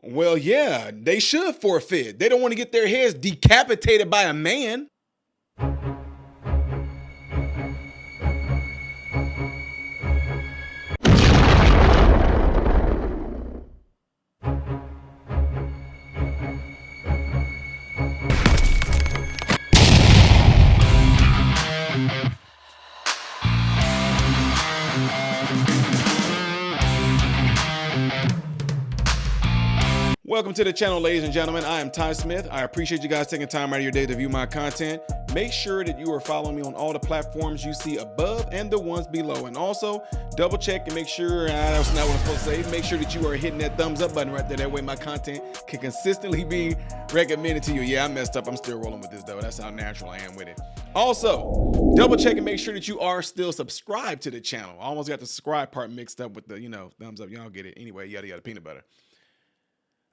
Well, yeah, they should forfeit. They don't want to get their heads decapitated by a man. Welcome to the channel, ladies and gentlemen. I am Ty Smith. I appreciate you guys taking time out of your day to view my content. Make sure that you are following me on all the platforms you see above and the ones below. And also, double check and make sure, that's not what I'm supposed to say, make sure that you are hitting that thumbs up button right there. That way my content can consistently be recommended to you. Yeah, I messed up. I'm still rolling with this, though. That's how natural I am with it. Also, double check and make sure that you are still subscribed to the channel. I almost got the subscribe part mixed up with the, thumbs up. Y'all get it. Anyway, yada, yada, peanut butter.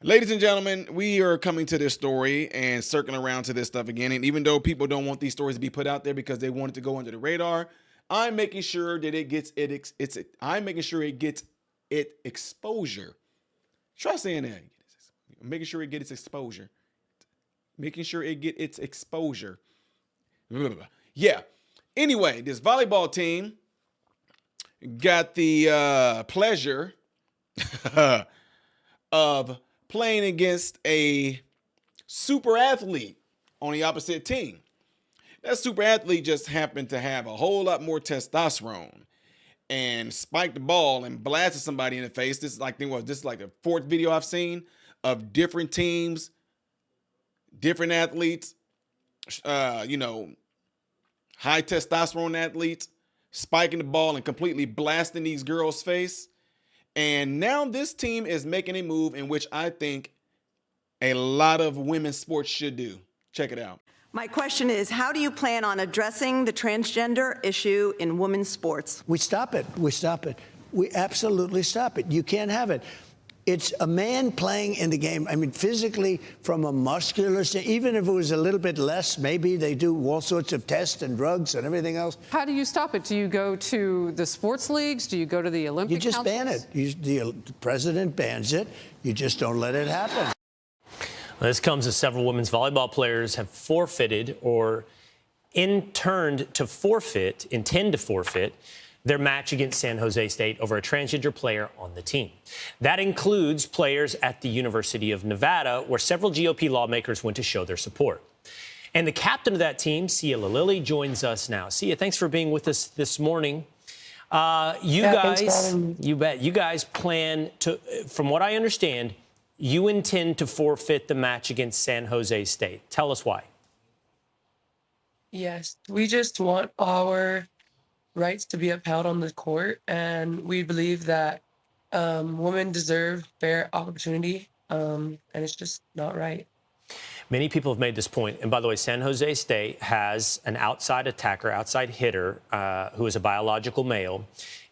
Ladies and gentlemen, we are coming to this story and circling around to this stuff again. And even though people don't want these stories to be put out there because they want it to go under the radar, I'm making sure that it gets exposure. Try saying that. I'm making sure it gets its exposure. Making sure it get its exposure. Yeah. Anyway, this volleyball team got the pleasure of playing against a super athlete on the opposite team. That super athlete just happened to have a whole lot more testosterone and spiked the ball and blasted somebody in the face. This is like the fourth video I've seen of different teams, different athletes, high testosterone athletes spiking the ball and completely blasting these girls' face. And now this team is making a move in which I think a lot of women's sports should do. Check it out. My question is, how do you plan on addressing the transgender issue in women's sports? We stop it. We stop it. We absolutely stop it. You can't have it. It's a man playing in the game. I mean, physically, from a muscular standpoint, even if it was a little bit less, maybe they do all sorts of tests and drugs and everything else. How do you stop it? Do you go to the sports leagues? Do you go to the Olympic You just ban it. The president bans it. You just don't let it happen. Well, this comes as several women's volleyball players have forfeited or intend to forfeit their match against San Jose State over a transgender player on the team. That includes players at the University of Nevada, where several GOP lawmakers went to show their support. And the captain of that team, Sia Lilly, joins us now. Sia, thanks for being with us this morning. You guys plan to, from what I understand, you intend to forfeit the match against San Jose State. Tell us why. Yes, we just want our rights to be upheld on the court, and we believe that women deserve fair opportunity, and it's just not right. Many people have made this point. And by the way, San Jose State has an outside attacker, outside hitter, who is a biological male,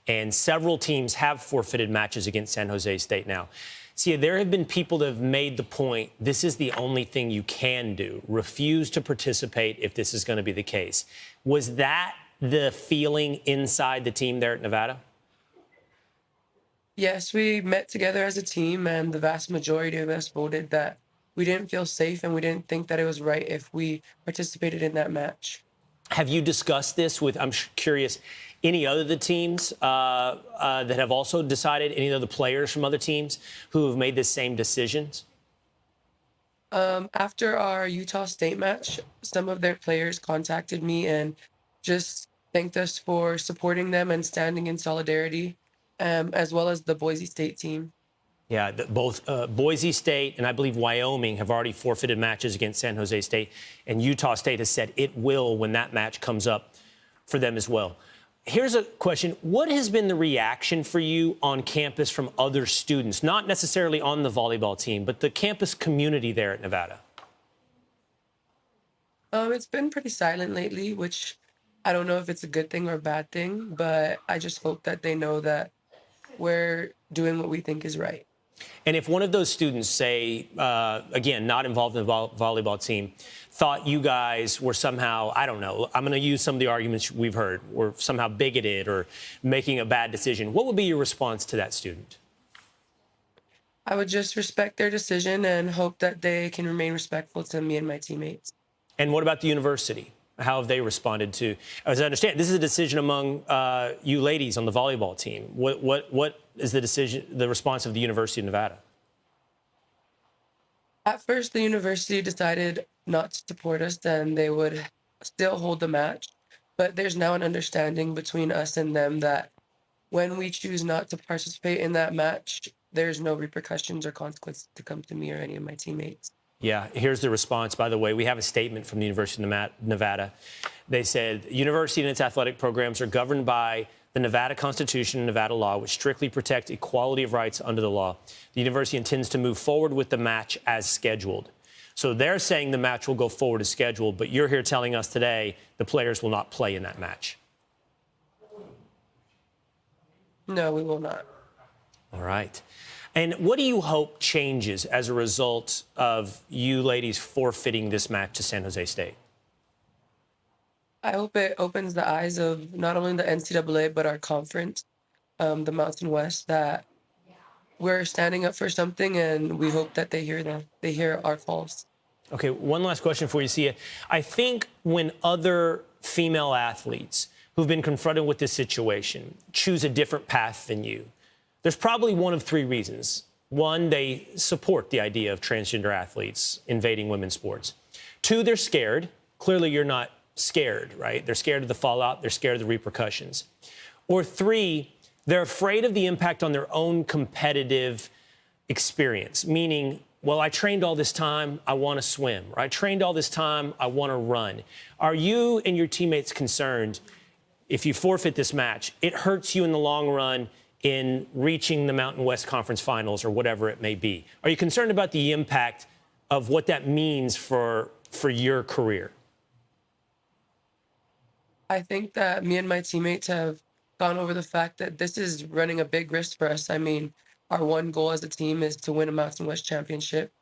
and several teams have forfeited matches against San Jose State now. See, there have been people that have made the point, this is the only thing you can do. Refuse to participate if this is going to be the case. Was that the feeling inside the team there at Nevada? Yes, we met together as a team, and the vast majority of us voted that we didn't feel safe and we didn't think that it was right if we participated in that match. Have you discussed this with, I'm curious, any other the teams that have also decided, any other players from other teams who have made the same decisions? After our Utah State match, some of their players contacted me and just thanked us for supporting them and standing in solidarity, as well as the Boise State team. Yeah, both Boise State and I believe Wyoming have already forfeited matches against San Jose State, and Utah State has said it will when that match comes up for them as well. Here's a question. What has been the reaction for you on campus from other students, not necessarily on the volleyball team, but the campus community there at Nevada? It's been pretty silent lately, which I don't know if it's a good thing or a bad thing, but I just hope that they know that we're doing what we think is right. And if one of those students, say, again, not involved in the volleyball team, thought you guys were somehow, I don't know, I'm going to use some of the arguments we've heard, were somehow bigoted or making a bad decision, what would be your response to that student? I would just respect their decision and hope that they can remain respectful to me and my teammates. And what about the university? How have they responded to? As I understand, this is a decision among you ladies on the volleyball team. What is the decision, the response of the University of Nevada? At first, the university decided not to support us, and they would still hold the match. But there's now an understanding between us and them that when we choose not to participate in that match, there's no repercussions or consequences to come to me or any of my teammates. Yeah, here's the response, by the way. We have a statement from the University of Nevada. They said, the university and its athletic programs are governed by the Nevada Constitution and Nevada law, which strictly protect equality of rights under the law. The university intends to move forward with the match as scheduled. So they're saying the match will go forward as scheduled, but you're here telling us today the players will not play in that match. No, we will not. All right. And what do you hope changes as a result of you ladies forfeiting this match to San Jose State? I hope it opens the eyes of not only the NCAA, but our conference, the Mountain West, that we're standing up for something, and we hope that they hear them. They hear our calls. Okay, one last question for you, Sia. I think when other female athletes who've been confronted with this situation choose a different path than you, there's probably one of three reasons. One, they support the idea of transgender athletes invading women's sports. Two, they're scared. Clearly, you're not scared, right? They're scared of the fallout. They're scared of the repercussions. Or three, they're afraid of the impact on their own competitive experience, meaning, well, I trained all this time, I want to swim. Or I trained all this time, I want to run. Are you and your teammates concerned if you forfeit this match, it hurts you in the long run in reaching the Mountain West Conference Finals or whatever it may be? Are you concerned about the impact of what that means for your career? I think that me and my teammates have gone over the fact that this is running a big risk for us. I mean, our one goal as a team is to win a Mountain West championship.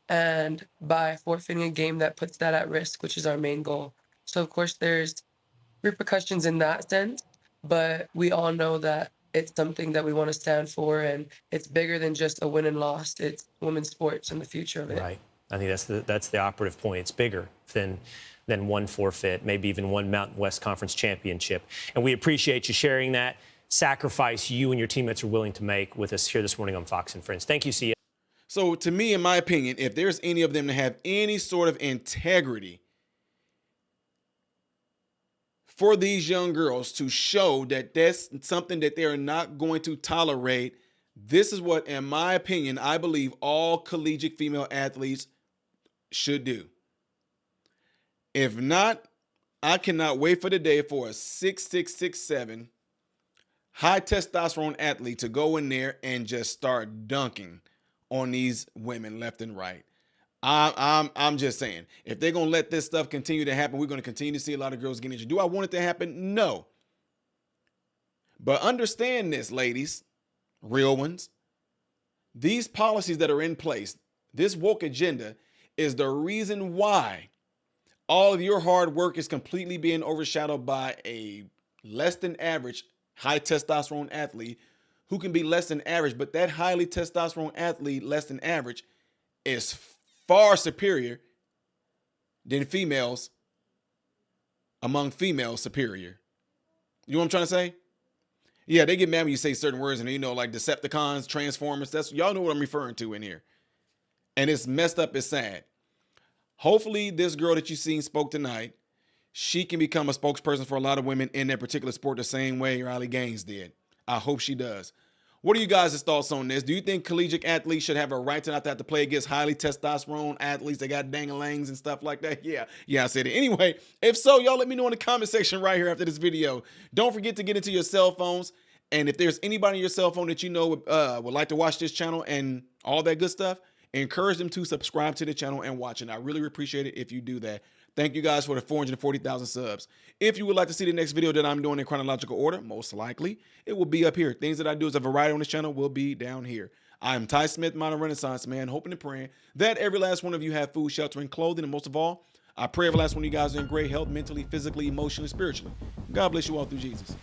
And by forfeiting a game, that puts that at risk, which is our main goal. So, of course, there's repercussions in that sense, but we all know that it's something that we want to stand for, and it's bigger than just a win and loss. It's women's sports and the future of it. Right. I think that's the operative point. It's bigger than one forfeit, maybe even one Mountain West Conference championship. And we appreciate you sharing that sacrifice you and your teammates are willing to make with us here this morning on Fox and Friends. Thank you, Sia. So to me, in my opinion, if there's any of them that have any sort of integrity for these young girls to show that that's something that they are not going to tolerate, this is what, in my opinion, I believe all collegiate female athletes should do. If not, I cannot wait for the day for a 6'6", 6'7", high testosterone athlete to go in there and just start dunking on these women left and right. I'm just saying, if they're going to let this stuff continue to happen, we're going to continue to see a lot of girls getting injured. Do I want it to happen? No. But understand this, ladies, real ones. These policies that are in place, this woke agenda, is the reason why all of your hard work is completely being overshadowed by a less than average high testosterone athlete who can be less than average, but that highly testosterone athlete, less than average, is far superior than females among females superior. You know what I'm trying to say? Yeah, they get mad when you say certain words and, like Decepticons, Transformers. That's, y'all know what I'm referring to in here. And it's messed up, it's sad. Hopefully this girl that you seen spoke tonight, she can become a spokesperson for a lot of women in that particular sport the same way Riley Gaines did. I hope she does. What are you guys' thoughts on this? Do you think collegiate athletes should have a right to not have to play against highly testosterone athletes that got dangalangs and stuff like that? Yeah, I said it. Anyway, if so, y'all let me know in the comment section right here after this video. Don't forget to get into your cell phones. And if there's anybody on your cell phone that you know would like to watch this channel and all that good stuff, encourage them to subscribe to the channel and watch it. I really appreciate it if you do that. Thank you guys for the 440,000 subs. If you would like to see the next video that I'm doing in chronological order, most likely it will be up here. Things that I do as a variety on this channel will be down here. I'm Ty Smith, Modern Renaissance Man, hoping and praying that every last one of you have food, shelter, and clothing. And most of all, I pray every last one of you guys are in great health, mentally, physically, emotionally, spiritually. God bless you all through Jesus.